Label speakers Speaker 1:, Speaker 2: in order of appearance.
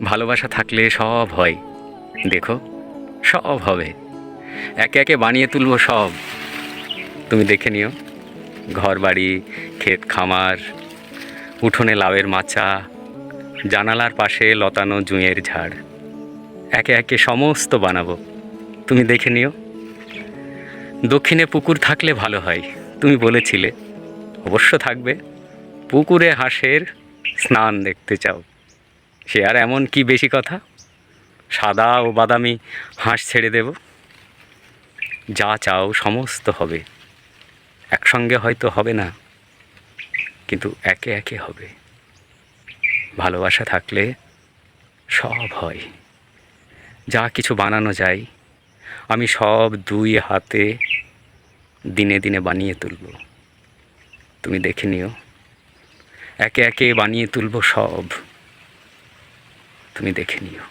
Speaker 1: ভালোবাসা থাকলে সব হয়। দেখো, সব হবে। একে একে বানিয়ে তুলবো সব। তুমি দেখে নিও। ঘর বাড়ি, ক্ষেত খামার, উঠোনে লাউয়ের মাচা, জানালার পাশে লতানো জুঁয়ের ঝাড়, একে একে সমস্ত বানাবো। তুমি দেখে নিও। দক্ষিণে পুকুর থাকলে ভালো হয়, তুমি বলেছিলে। অবশ্য থাকবে। পুকুরে হাঁসের স্নান দেখতে চাও, সে আর এমন কি বেশি কথা। সাদা ও বাদামি হাঁস ছেড়ে দেব। যা চাও সমস্ত হবে। একসঙ্গে হয়তো হবে না, কিন্তু একে একে হবে। ভালোবাসা থাকলে সব হয়। যা কিছু বানানো যায়, আমি সব দুই হাতে দিনে দিনে বানিয়ে তুলব। তুমি দেখে নিও। একে একে বানিয়ে তুলব সব। তুমি দেখে নিও।